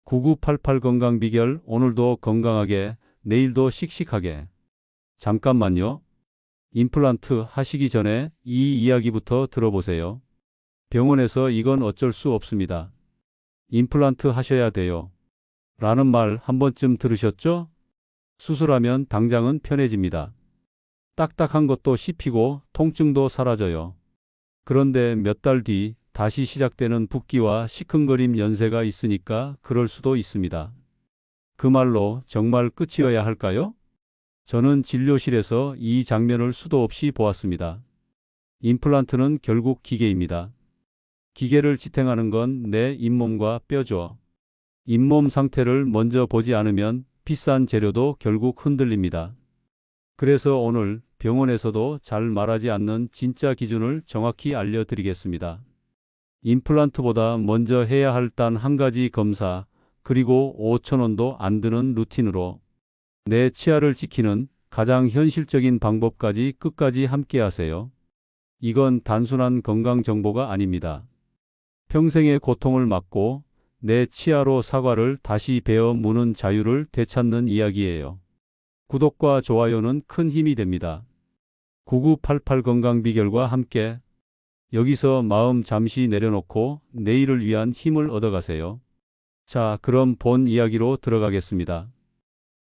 9988 건강 비결 오늘도 건강하게 내일도 씩씩하게. 잠깐만요. 임플란트 하시기 전에 이 이야기부터 들어보세요. 병원에서 이건 어쩔 수 없습니다. 임플란트 하셔야 돼요. 라는 말 한 번쯤 들으셨죠? 수술하면 당장은 편해집니다. 딱딱한 것도 씹히고 통증도 사라져요. 그런데 몇 달 뒤 다시 시작되는 붓기와 시큰거림 연세가 있으니까 그럴 수도 있습니다. 그 말로 정말 끝이어야 할까요? 저는 진료실에서 이 장면을 수도 없이 보았습니다. 임플란트는 결국 기계입니다. 기계를 지탱하는 건 내 잇몸과 뼈죠. 잇몸 상태를 먼저 보지 않으면 비싼 재료도 결국 흔들립니다. 그래서 오늘 병원에서도 잘 말하지 않는 진짜 기준을 정확히 알려드리겠습니다. 임플란트보다 먼저 해야 할 단 한 가지 검사, 그리고 5,000원도 안 드는 루틴으로 내 치아를 지키는 가장 현실적인 방법까지 끝까지 함께 하세요. 이건 단순한 건강 정보가 아닙니다. 평생의 고통을 막고 내 치아로 사과를 다시 베어 무는 자유를 되찾는 이야기예요. 구독과 좋아요는 큰 힘이 됩니다. 9988 건강 비결과 함께 여기서 마음 잠시 내려놓고 내일을 위한 힘을 얻어가세요. 자, 그럼 본 이야기로 들어가겠습니다.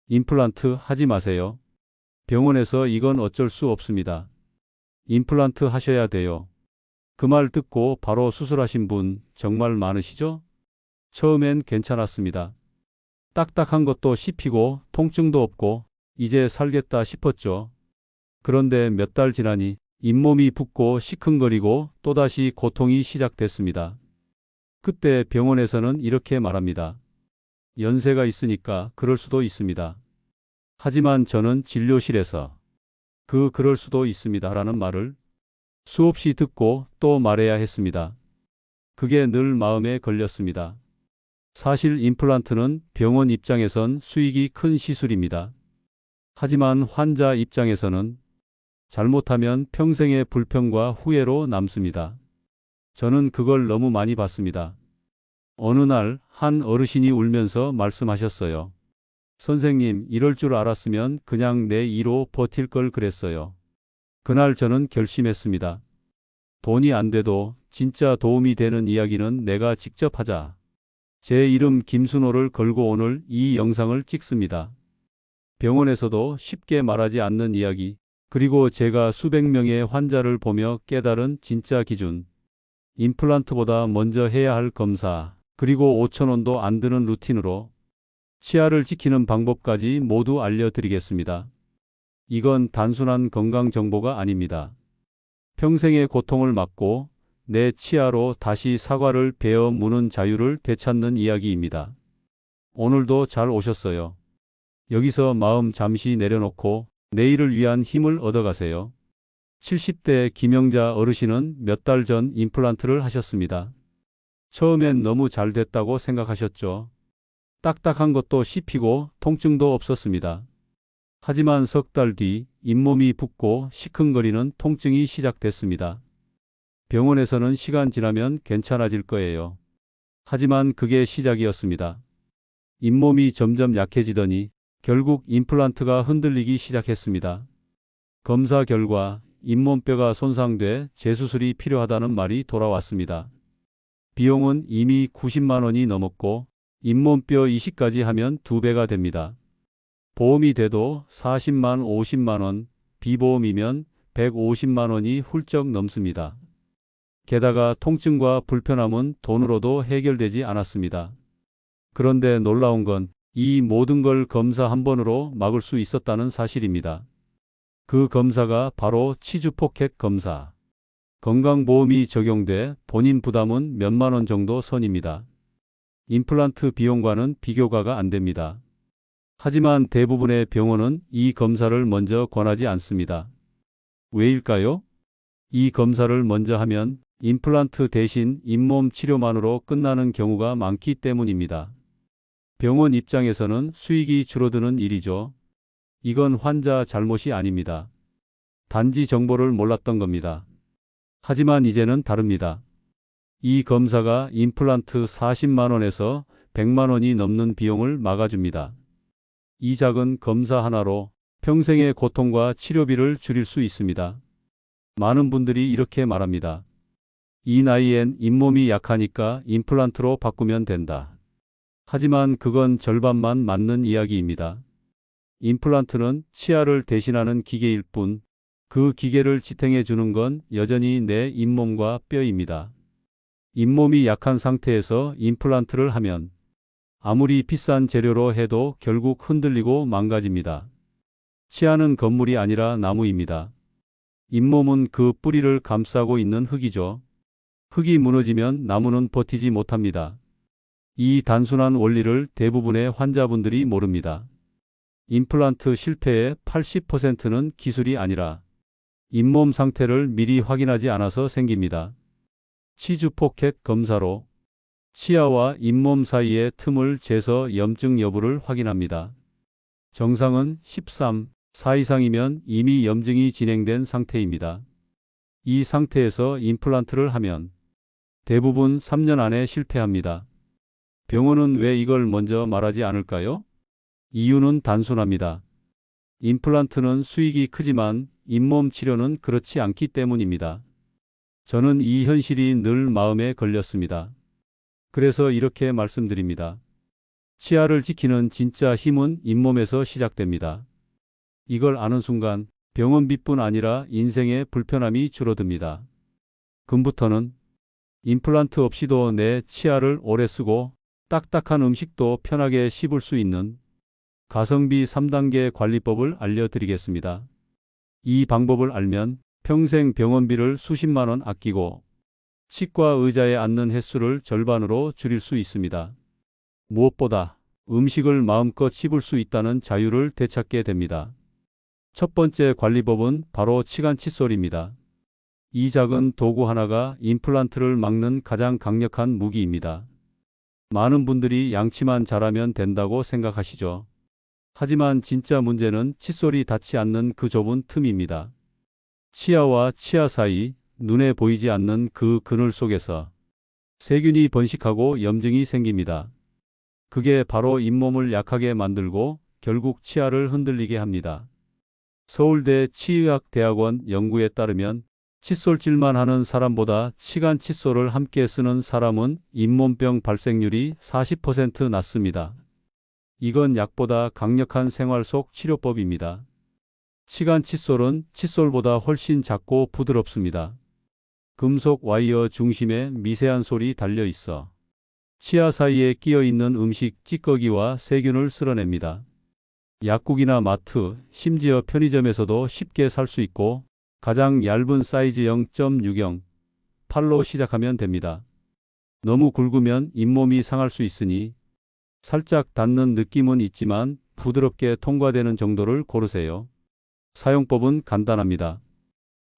임플란트 하지 마세요. 병원에서 이건 어쩔 수 없습니다. 임플란트 하셔야 돼요. 그 말 듣고 바로 수술하신 분 정말 많으시죠? 처음엔 괜찮았습니다. 딱딱한 것도 씹히고 통증도 없고 이제 살겠다 싶었죠. 그런데 몇 달 지나니 잇몸이 붓고 시큰거리고 또다시 고통이 시작됐습니다. 그때 병원에서는 이렇게 말합니다. 연세가 있으니까 그럴 수도 있습니다. 하지만 저는 진료실에서 그럴 수도 있습니다 라는 말을 수없이 듣고 또 말해야 했습니다. 그게 늘 마음에 걸렸습니다. 사실 임플란트는 병원 입장에선 수익이 큰 시술입니다. 하지만 환자 입장에서는 잘못하면 평생의 불평과 후회로 남습니다. 저는 그걸 너무 많이 봤습니다. 어느 날 한 어르신이 울면서 말씀하셨어요. 선생님, 이럴 줄 알았으면 그냥 내 이로 버틸 걸 그랬어요. 그날 저는 결심했습니다. 돈이 안 돼도 진짜 도움이 되는 이야기는 내가 직접 하자. 제 이름 김순호를 걸고 오늘 이 영상을 찍습니다. 병원에서도 쉽게 말하지 않는 이야기, 그리고 제가 수백 명의 환자를 보며 깨달은 진짜 기준. 임플란트보다 먼저 해야 할 검사, 그리고 5,000원도 안 드는 루틴으로 치아를 지키는 방법까지 모두 알려드리겠습니다. 이건 단순한 건강 정보가 아닙니다. 평생의 고통을 막고 내 치아로 다시 사과를 베어 무는 자유를 되찾는 이야기입니다. 오늘도 잘 오셨어요. 여기서 마음 잠시 내려놓고 내일을 위한 힘을 얻어가세요. 70대 김영자 어르신은 몇 달 전 임플란트를 하셨습니다. 처음엔 너무 잘 됐다고 생각하셨죠. 딱딱한 것도 씹히고 통증도 없었습니다. 하지만 석 달 뒤 잇몸이 붓고 시큰거리는 통증이 시작됐습니다. 병원에서는 시간 지나면 괜찮아질 거예요. 하지만 그게 시작이었습니다. 잇몸이 점점 약해지더니 결국 임플란트가 흔들리기 시작했습니다. 검사 결과 잇몸뼈가 손상돼 재수술이 필요하다는 말이 돌아왔습니다. 비용은 이미 90만 원이 넘었고 잇몸뼈 이식까지 하면 2배가 됩니다. 보험이 돼도 40만 50만 원, 비보험이면 150만 원이 훌쩍 넘습니다. 게다가 통증과 불편함은 돈으로도 해결되지 않았습니다. 그런데 놀라운 건 이 모든 걸 검사 한 번으로 막을 수 있었다는 사실입니다. 그 검사가 바로 치주포켓 검사. 건강보험이 적용돼 본인 부담은 몇만 원 정도 선입니다. 임플란트 비용과는 비교가 안 됩니다. 하지만 대부분의 병원은 이 검사를 먼저 권하지 않습니다. 왜일까요? 이 검사를 먼저 하면 임플란트 대신 잇몸 치료만으로 끝나는 경우가 많기 때문입니다. 병원 입장에서는 수익이 줄어드는 일이죠. 이건 환자 잘못이 아닙니다. 단지 정보를 몰랐던 겁니다. 하지만 이제는 다릅니다. 이 검사가 임플란트 40만 원에서 100만 원이 넘는 비용을 막아줍니다. 이 작은 검사 하나로 평생의 고통과 치료비를 줄일 수 있습니다. 많은 분들이 이렇게 말합니다. 이 나이엔 잇몸이 약하니까 임플란트로 바꾸면 된다. 하지만 그건 절반만 맞는 이야기입니다. 임플란트는 치아를 대신하는 기계일 뿐, 그 기계를 지탱해 주는 건 여전히 내 잇몸과 뼈입니다. 잇몸이 약한 상태에서 임플란트를 하면 아무리 비싼 재료로 해도 결국 흔들리고 망가집니다. 치아는 건물이 아니라 나무입니다. 잇몸은 그 뿌리를 감싸고 있는 흙이죠. 흙이 무너지면 나무는 버티지 못합니다. 이 단순한 원리를 대부분의 환자분들이 모릅니다. 임플란트 실패의 80%는 기술이 아니라 잇몸 상태를 미리 확인하지 않아서 생깁니다. 치주 포켓 검사로 치아와 잇몸 사이의 틈을 재서 염증 여부를 확인합니다. 정상은 13, 4 이상이면 이미 염증이 진행된 상태입니다. 이 상태에서 임플란트를 하면 대부분 3년 안에 실패합니다. 병원은 왜 이걸 먼저 말하지 않을까요? 이유는 단순합니다. 임플란트는 수익이 크지만 잇몸 치료는 그렇지 않기 때문입니다. 저는 이 현실이 늘 마음에 걸렸습니다. 그래서 이렇게 말씀드립니다. 치아를 지키는 진짜 힘은 잇몸에서 시작됩니다. 이걸 아는 순간 병원비뿐 아니라 인생의 불편함이 줄어듭니다. 금부터는 임플란트 없이도 내 치아를 오래 쓰고 딱딱한 음식도 편하게 씹을 수 있는 가성비 3단계 관리법을 알려드리겠습니다. 이 방법을 알면 평생 병원비를 수십만 원 아끼고 치과 의자에 앉는 횟수를 절반으로 줄일 수 있습니다. 무엇보다 음식을 마음껏 씹을 수 있다는 자유를 되찾게 됩니다. 첫 번째 관리법은 바로 치간 칫솔입니다. 이 작은 도구 하나가 임플란트를 막는 가장 강력한 무기입니다. 많은 분들이 양치만 잘하면 된다고 생각하시죠. 하지만 진짜 문제는 칫솔이 닿지 않는 그 좁은 틈입니다. 치아와 치아 사이, 눈에 보이지 않는 그 그늘 속에서 세균이 번식하고 염증이 생깁니다. 그게 바로 잇몸을 약하게 만들고 결국 치아를 흔들리게 합니다. 서울대 치의학대학원 연구에 따르면 칫솔질만 하는 사람보다 치간 칫솔을 함께 쓰는 사람은 잇몸병 발생률이 40% 낮습니다. 이건 약보다 강력한 생활 속 치료법입니다. 치간 칫솔은 칫솔보다 훨씬 작고 부드럽습니다. 금속 와이어 중심에 미세한 솔이 달려 있어 치아 사이에 끼어 있는 음식 찌꺼기와 세균을 쓸어냅니다. 약국이나 마트, 심지어 편의점에서도 쉽게 살 수 있고 가장 얇은 사이즈 0.60, 8로 시작하면 됩니다. 너무 굵으면 잇몸이 상할 수 있으니 살짝 닿는 느낌은 있지만 부드럽게 통과되는 정도를 고르세요. 사용법은 간단합니다.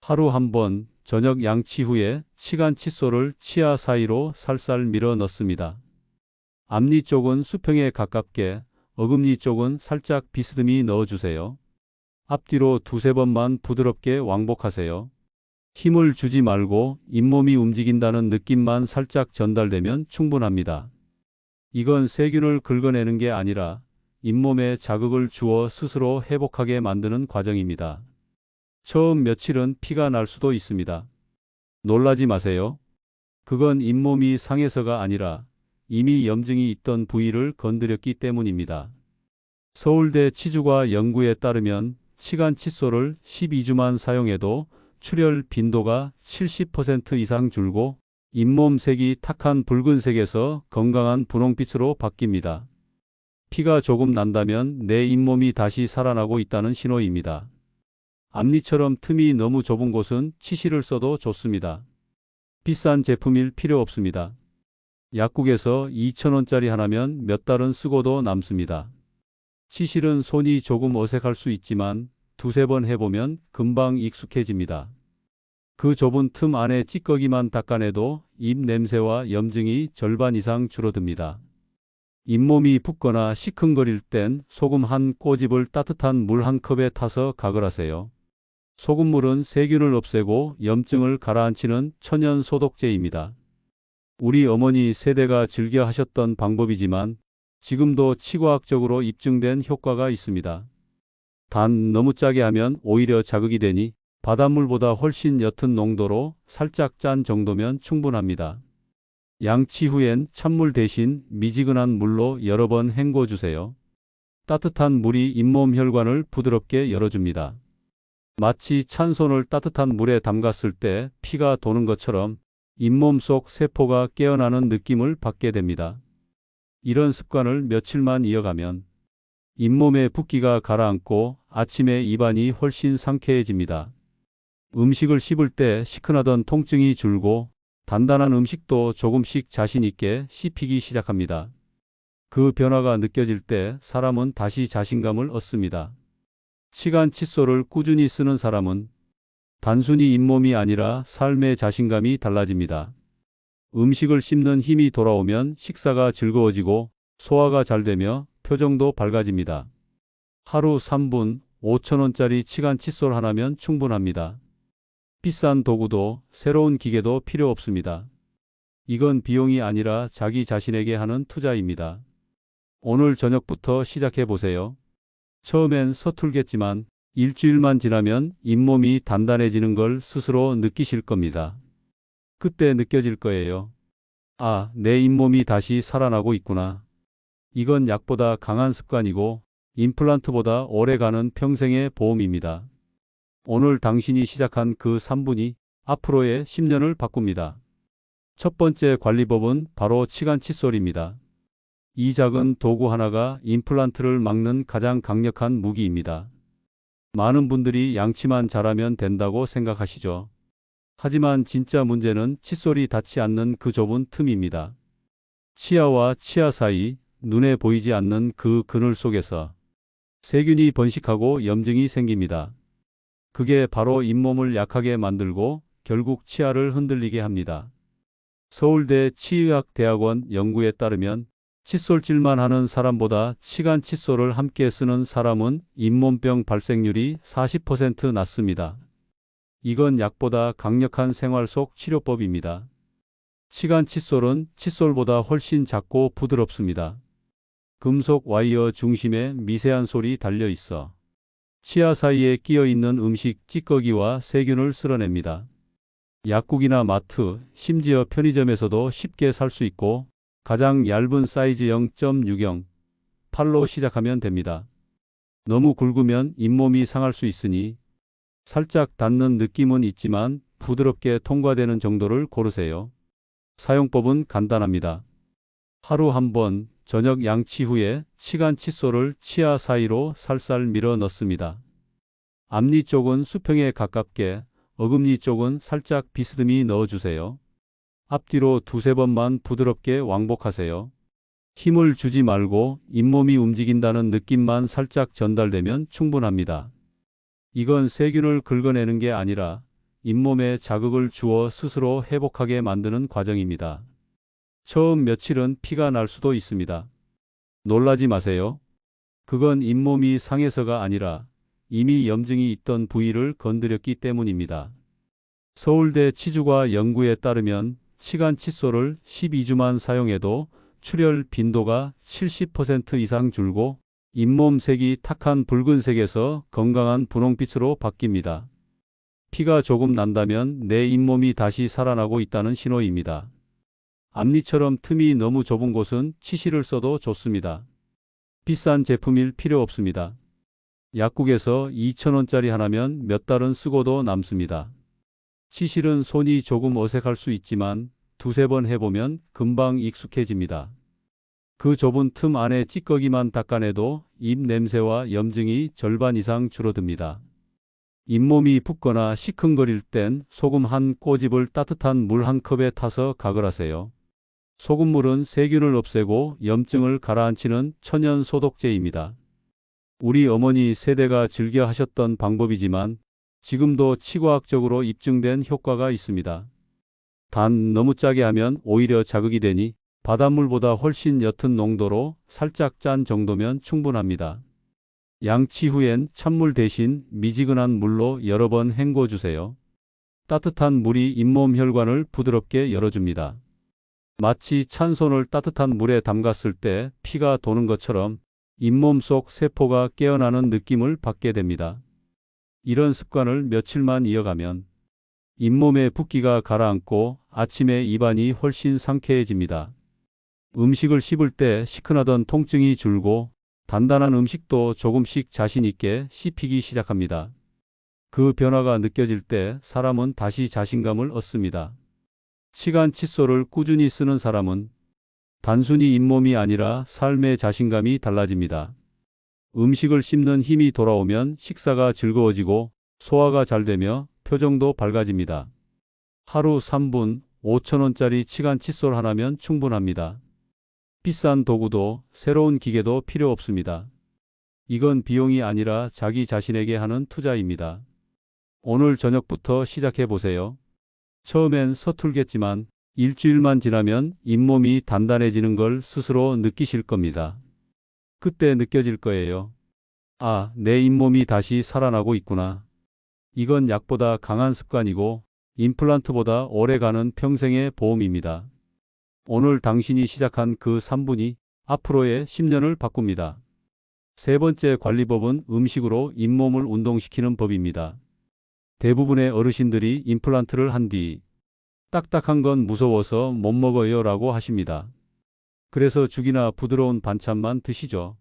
하루 한 번, 저녁 양치 후에 치간 칫솔을 치아 사이로 살살 밀어 넣습니다. 앞니 쪽은 수평에 가깝게, 어금니 쪽은 살짝 비스듬히 넣어주세요. 앞뒤로 두세 번만 부드럽게 왕복하세요. 힘을 주지 말고 잇몸이 움직인다는 느낌만 살짝 전달되면 충분합니다. 이건 세균을 긁어내는 게 아니라 잇몸에 자극을 주어 스스로 회복하게 만드는 과정입니다. 처음 며칠은 피가 날 수도 있습니다. 놀라지 마세요. 그건 잇몸이 상해서가 아니라 이미 염증이 있던 부위를 건드렸기 때문입니다. 서울대 치주과 연구에 따르면 치간 칫솔을 12주만 사용해도 출혈 빈도가 70% 이상 줄고 잇몸 색이 탁한 붉은색에서 건강한 분홍빛으로 바뀝니다. 피가 조금 난다면 내 잇몸이 다시 살아나고 있다는 신호입니다. 앞니처럼 틈이 너무 좁은 곳은 치실을 써도 좋습니다. 비싼 제품일 필요 없습니다. 약국에서 2,000원짜리 하나면 몇 달은 쓰고도 남습니다. 치실은 손이 조금 어색할 수 있지만 두세 번 해보면 금방 익숙해집니다. 그 좁은 틈 안에 찌꺼기만 닦아내도 입 냄새와 염증이 절반 이상 줄어듭니다. 잇몸이 붓거나 시큰거릴 땐 소금 한 꼬집을 따뜻한 물 한 컵에 타서 가글하세요. 소금물은 세균을 없애고 염증을 가라앉히는 천연 소독제입니다. 우리 어머니 세대가 즐겨 하셨던 방법이지만 지금도 치과학적으로 입증된 효과가 있습니다. 단 너무 짜게 하면 오히려 자극이 되니 바닷물보다 훨씬 옅은 농도로 살짝 짠 정도면 충분합니다. 양치 후엔 찬물 대신 미지근한 물로 여러 번 헹궈주세요. 따뜻한 물이 잇몸 혈관을 부드럽게 열어줍니다. 마치 찬 손을 따뜻한 물에 담갔을 때 피가 도는 것처럼 잇몸 속 세포가 깨어나는 느낌을 받게 됩니다. 이런 습관을 며칠만 이어가면 잇몸의 붓기가 가라앉고 아침에 입안이 훨씬 상쾌해집니다. 음식을 씹을 때 시큰하던 통증이 줄고 단단한 음식도 조금씩 자신 있게 씹히기 시작합니다. 그 변화가 느껴질 때 사람은 다시 자신감을 얻습니다. 치간 칫솔을 꾸준히 쓰는 사람은 단순히 잇몸이 아니라 삶의 자신감이 달라집니다. 음식을 씹는 힘이 돌아오면 식사가 즐거워지고 소화가 잘 되며 표정도 밝아집니다. 하루 3분 5,000원짜리 치간 칫솔 하나면 충분합니다. 비싼 도구도 새로운 기계도 필요 없습니다. 이건 비용이 아니라 자기 자신에게 하는 투자입니다. 오늘 저녁부터 시작해 보세요. 처음엔 서툴겠지만 일주일만 지나면 잇몸이 단단해지는 걸 스스로 느끼실 겁니다. 그때 느껴질 거예요. 아, 내 잇몸이 다시 살아나고 있구나. 이건 약보다 강한 습관이고 임플란트보다 오래가는 평생의 보험입니다. 오늘 당신이 시작한 그 3분이 앞으로의 10년을 바꿉니다. 첫 번째 관리법은 바로 치간 칫솔입니다. 이 작은 도구 하나가 임플란트를 막는 가장 강력한 무기입니다. 많은 분들이 양치만 잘하면 된다고 생각하시죠. 하지만 진짜 문제는 칫솔이 닿지 않는 그 좁은 틈입니다. 치아와 치아 사이, 눈에 보이지 않는 그 그늘 속에서 세균이 번식하고 염증이 생깁니다. 그게 바로 잇몸을 약하게 만들고 결국 치아를 흔들리게 합니다. 서울대 치의학대학원 연구에 따르면 칫솔질만 하는 사람보다 치간 칫솔을 함께 쓰는 사람은 잇몸병 발생률이 40% 낮습니다. 이건 약보다 강력한 생활 속 치료법입니다. 치간 칫솔은 칫솔보다 훨씬 작고 부드럽습니다. 금속 와이어 중심에 미세한 솔이 달려 있어 치아 사이에 끼어 있는 음식 찌꺼기와 세균을 쓸어냅니다. 약국이나 마트, 심지어 편의점에서도 쉽게 살 수 있고 가장 얇은 사이즈 0.60, 팔로 시작하면 됩니다. 너무 굵으면 잇몸이 상할 수 있으니 살짝 닿는 느낌은 있지만 부드럽게 통과되는 정도를 고르세요. 사용법은 간단합니다. 하루 한 번, 저녁 양치 후에 치간 칫솔을 치아 사이로 살살 밀어 넣습니다. 앞니 쪽은 수평에 가깝게, 어금니 쪽은 살짝 비스듬히 넣어주세요. 앞뒤로 두세 번만 부드럽게 왕복하세요. 힘을 주지 말고 잇몸이 움직인다는 느낌만 살짝 전달되면 충분합니다. 이건 세균을 긁어내는 게 아니라 잇몸에 자극을 주어 스스로 회복하게 만드는 과정입니다. 처음 며칠은 피가 날 수도 있습니다. 놀라지 마세요. 그건 잇몸이 상해서가 아니라 이미 염증이 있던 부위를 건드렸기 때문입니다. 서울대 치주과 연구에 따르면 치간 칫솔을 12주만 사용해도 출혈 빈도가 70% 이상 줄고 잇몸 색이 탁한 붉은색에서 건강한 분홍빛으로 바뀝니다. 피가 조금 난다면 내 잇몸이 다시 살아나고 있다는 신호입니다. 앞니처럼 틈이 너무 좁은 곳은 치실을 써도 좋습니다. 비싼 제품일 필요 없습니다. 약국에서 2,000원짜리 하나면 몇 달은 쓰고도 남습니다. 치실은 손이 조금 어색할 수 있지만 두세 번 해보면 금방 익숙해집니다. 그 좁은 틈 안에 찌꺼기만 닦아내도 입 냄새와 염증이 절반 이상 줄어듭니다. 잇몸이 붓거나 시큰거릴 땐 소금 한 꼬집을 따뜻한 물 한 컵에 타서 가글하세요. 소금물은 세균을 없애고 염증을 가라앉히는 천연 소독제입니다. 우리 어머니 세대가 즐겨 하셨던 방법이지만 지금도 치과학적으로 입증된 효과가 있습니다. 단 너무 짜게 하면 오히려 자극이 되니 바닷물보다 훨씬 옅은 농도로 살짝 짠 정도면 충분합니다. 양치 후엔 찬물 대신 미지근한 물로 여러 번 헹궈주세요. 따뜻한 물이 잇몸 혈관을 부드럽게 열어줍니다. 마치 찬 손을 따뜻한 물에 담갔을 때 피가 도는 것처럼 잇몸 속 세포가 깨어나는 느낌을 받게 됩니다. 이런 습관을 며칠만 이어가면 잇몸의 붓기가 가라앉고 아침에 입안이 훨씬 상쾌해집니다. 음식을 씹을 때 시큰하던 통증이 줄고 단단한 음식도 조금씩 자신 있게 씹히기 시작합니다. 그 변화가 느껴질 때 사람은 다시 자신감을 얻습니다. 치간 칫솔을 꾸준히 쓰는 사람은 단순히 잇몸이 아니라 삶의 자신감이 달라집니다. 음식을 씹는 힘이 돌아오면 식사가 즐거워지고 소화가 잘 되며 표정도 밝아집니다. 하루 3분 5,000원짜리 치간 칫솔 하나면 충분합니다. 비싼 도구도 새로운 기계도 필요 없습니다. 이건 비용이 아니라 자기 자신에게 하는 투자입니다. 오늘 저녁부터 시작해 보세요. 처음엔 서툴겠지만 일주일만 지나면 잇몸이 단단해지는 걸 스스로 느끼실 겁니다. 그때 느껴질 거예요. 아, 내 잇몸이 다시 살아나고 있구나. 이건 약보다 강한 습관이고 임플란트보다 오래가는 평생의 보험입니다. 오늘 당신이 시작한 그 3분이 앞으로의 10년을 바꿉니다. 세 번째 관리법은 음식으로 잇몸을 운동시키는 법입니다. 대부분의 어르신들이 임플란트를 한 뒤 딱딱한 건 무서워서 못 먹어요 라고 하십니다. 그래서 죽이나 부드러운 반찬만 드시죠.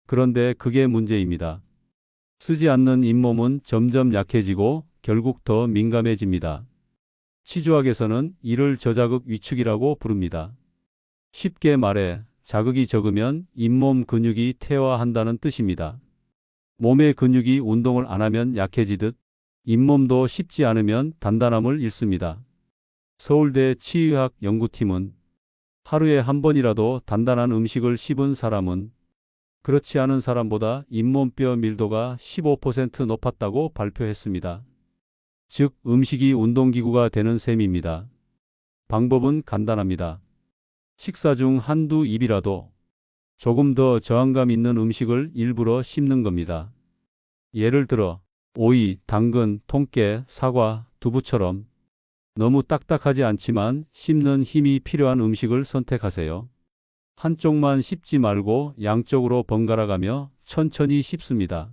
그런데 그게 문제입니다. 쓰지 않는 잇몸은 점점 약해지고 결국 더 민감해집니다. 치주학에서는 이를 저자극 위축이라고 부릅니다. 쉽게 말해 자극이 적으면 잇몸 근육이 퇴화한다는 뜻입니다. 몸의 근육이 운동을 안 하면 약해지듯 잇몸도 씹지 않으면 단단함을 잃습니다. 서울대 치의학 연구팀은 하루에 한 번이라도 단단한 음식을 씹은 사람은 그렇지 않은 사람보다 잇몸뼈 밀도가 15% 높았다고 발표했습니다. 즉, 음식이 운동기구가 되는 셈입니다. 방법은 간단합니다. 식사 중 한두 입이라도 조금 더 저항감 있는 음식을 일부러 씹는 겁니다. 예를 들어 오이, 당근, 통깨, 사과, 두부처럼 너무 딱딱하지 않지만 씹는 힘이 필요한 음식을 선택하세요. 한쪽만 씹지 말고 양쪽으로 번갈아가며 천천히 씹습니다.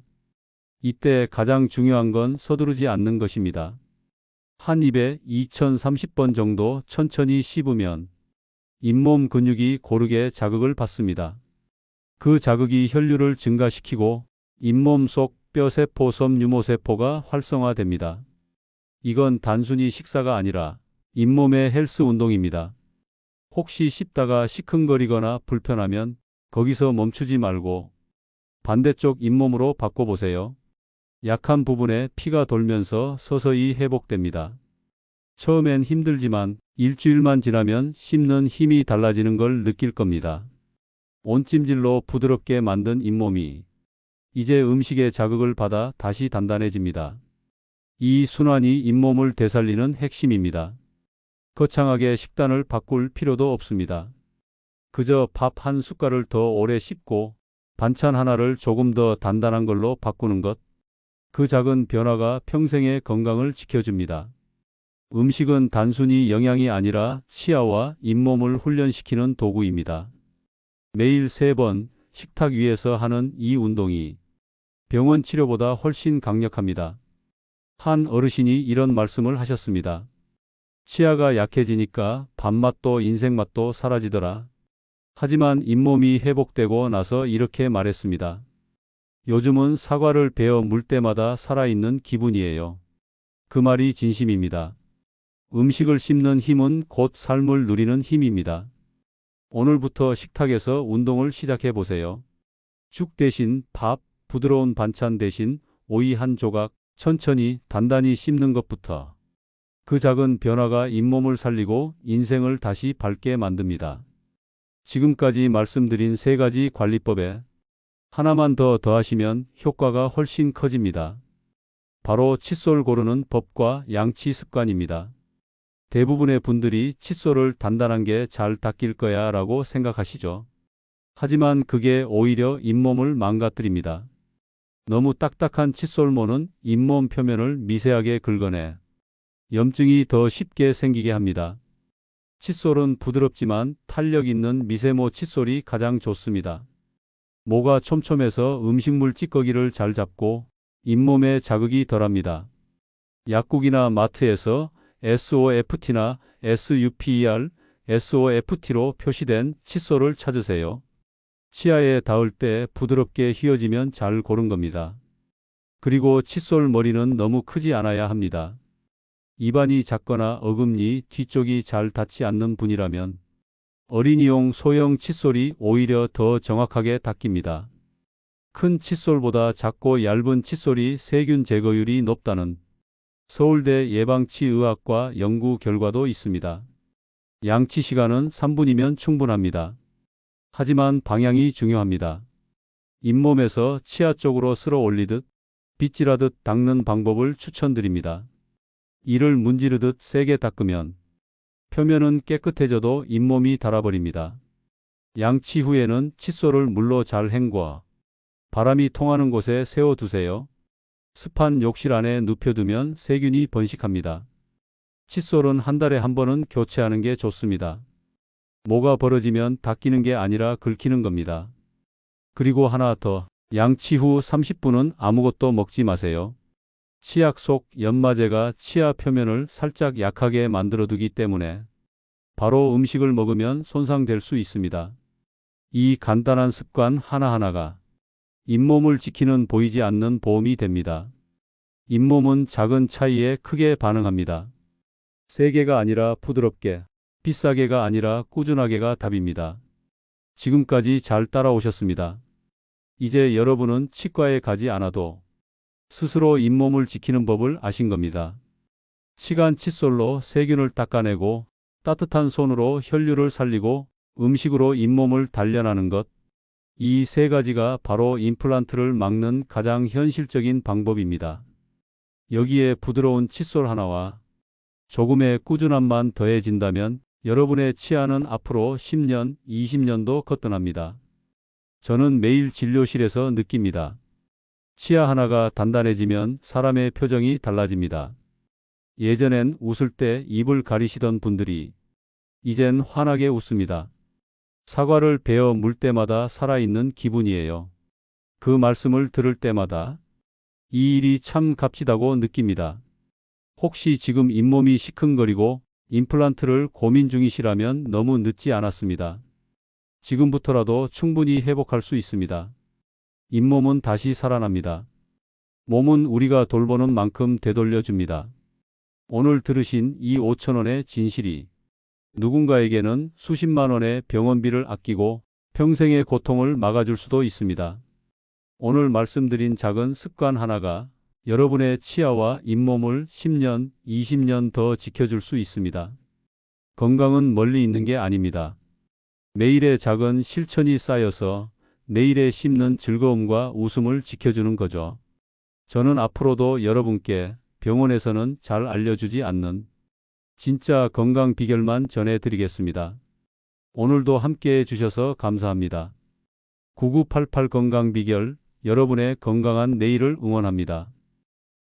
이때 가장 중요한 건 서두르지 않는 것입니다. 한 입에 2030번 정도 천천히 씹으면 잇몸 근육이 고르게 자극을 받습니다. 그 자극이 혈류를 증가시키고 잇몸 속 뼈세포 섬 유모세포가 활성화됩니다. 이건 단순히 식사가 아니라 잇몸의 헬스 운동입니다. 혹시 씹다가 시큰거리거나 불편하면 거기서 멈추지 말고 반대쪽 잇몸으로 바꿔보세요. 약한 부분에 피가 돌면서 서서히 회복됩니다. 처음엔 힘들지만 일주일만 지나면 씹는 힘이 달라지는 걸 느낄 겁니다. 온찜질로 부드럽게 만든 잇몸이 이제 음식의 자극을 받아 다시 단단해집니다. 이 순환이 잇몸을 되살리는 핵심입니다. 거창하게 식단을 바꿀 필요도 없습니다. 그저 밥 한 숟갈을 더 오래 씹고 반찬 하나를 조금 더 단단한 걸로 바꾸는 것. 그 작은 변화가 평생의 건강을 지켜줍니다. 음식은 단순히 영양이 아니라 치아와 잇몸을 훈련시키는 도구입니다. 매일 3번 식탁 위에서 하는 이 운동이 병원 치료보다 훨씬 강력합니다. 한 어르신이 이런 말씀을 하셨습니다. 치아가 약해지니까 밥맛도 인생맛도 사라지더라. 하지만 잇몸이 회복되고 나서 이렇게 말했습니다. 요즘은 사과를 베어 물 때마다 살아있는 기분이에요. 그 말이 진심입니다. 음식을 씹는 힘은 곧 삶을 누리는 힘입니다. 오늘부터 식탁에서 운동을 시작해 보세요. 죽 대신 밥, 부드러운 반찬 대신 오이 한 조각, 천천히 단단히 씹는 것부터. 그 작은 변화가 잇몸을 살리고 인생을 다시 밝게 만듭니다. 지금까지 말씀드린 3가지 관리법에 하나만 더 더하시면 효과가 훨씬 커집니다. 바로 칫솔 고르는 법과 양치 습관입니다. 대부분의 분들이 칫솔을 단단한 게 잘 닦일 거야 라고 생각하시죠. 하지만 그게 오히려 잇몸을 망가뜨립니다. 너무 딱딱한 칫솔모는 잇몸 표면을 미세하게 긁어내 염증이 더 쉽게 생기게 합니다. 칫솔은 부드럽지만 탄력 있는 미세모 칫솔이 가장 좋습니다. 모가 촘촘해서 음식물 찌꺼기를 잘 잡고 잇몸에 자극이 덜합니다. 약국이나 마트에서 SOFT나 SUPER, SOFT로 표시된 칫솔을 찾으세요. 치아에 닿을 때 부드럽게 휘어지면 잘 고른 겁니다. 그리고 칫솔 머리는 너무 크지 않아야 합니다. 입안이 작거나 어금니 뒤쪽이 잘 닿지 않는 분이라면 어린이용 소형 칫솔이 오히려 더 정확하게 닦입니다. 큰 칫솔보다 작고 얇은 칫솔이 세균 제거율이 높다는 서울대 예방치의학과 연구 결과도 있습니다. 양치 시간은 3분이면 충분합니다. 하지만 방향이 중요합니다. 잇몸에서 치아 쪽으로 쓸어 올리듯 빗질하듯 닦는 방법을 추천드립니다. 이를 문지르듯 세게 닦으면 표면은 깨끗해져도 잇몸이 닳아버립니다. 양치 후에는 칫솔을 물로 잘 헹궈 바람이 통하는 곳에 세워두세요. 습한 욕실 안에 눕혀두면 세균이 번식합니다. 칫솔은 한 달에 한 번은 교체하는 게 좋습니다. 모가 벌어지면 닦이는 게 아니라 긁히는 겁니다. 그리고 하나 더, 양치 후 30분은 아무것도 먹지 마세요. 치약 속 연마제가 치아 표면을 살짝 약하게 만들어두기 때문에 바로 음식을 먹으면 손상될 수 있습니다. 이 간단한 습관 하나하나가 잇몸을 지키는 보이지 않는 보험이 됩니다. 잇몸은 작은 차이에 크게 반응합니다. 세게가 아니라 부드럽게, 비싸게가 아니라 꾸준하게가 답입니다. 지금까지 잘 따라오셨습니다. 이제 여러분은 치과에 가지 않아도 스스로 잇몸을 지키는 법을 아신 겁니다. 치간 칫솔로 세균을 닦아내고 따뜻한 손으로 혈류를 살리고 음식으로 잇몸을 단련하는 것. 이 세 가지가 바로 임플란트를 막는 가장 현실적인 방법입니다. 여기에 부드러운 칫솔 하나와 조금의 꾸준함만 더해진다면 여러분의 치아는 앞으로 10년, 20년도 거뜬합니다. 저는 매일 진료실에서 느낍니다. 치아 하나가 단단해지면 사람의 표정이 달라집니다. 예전엔 웃을 때 입을 가리시던 분들이 이젠 환하게 웃습니다. 사과를 베어 물 때마다 살아있는 기분이에요. 그 말씀을 들을 때마다 이 일이 참 값지다고 느낍니다. 혹시 지금 잇몸이 시큰거리고 임플란트를 고민 중이시라면 너무 늦지 않았습니다. 지금부터라도 충분히 회복할 수 있습니다. 잇몸은 다시 살아납니다. 몸은 우리가 돌보는 만큼 되돌려줍니다. 오늘 들으신 이 5,000원의 진실이 누군가에게는 수십만 원의 병원비를 아끼고 평생의 고통을 막아줄 수도 있습니다. 오늘 말씀드린 작은 습관 하나가 여러분의 치아와 잇몸을 10년, 20년 더 지켜줄 수 있습니다. 건강은 멀리 있는 게 아닙니다. 매일의 작은 실천이 쌓여서 내일에 씹는 즐거움과 웃음을 지켜주는 거죠. 저는 앞으로도 여러분께 병원에서는 잘 알려주지 않는 진짜 건강 비결만 전해드리겠습니다. 오늘도 함께 해주셔서 감사합니다. 9988 건강 비결, 여러분의 건강한 내일을 응원합니다.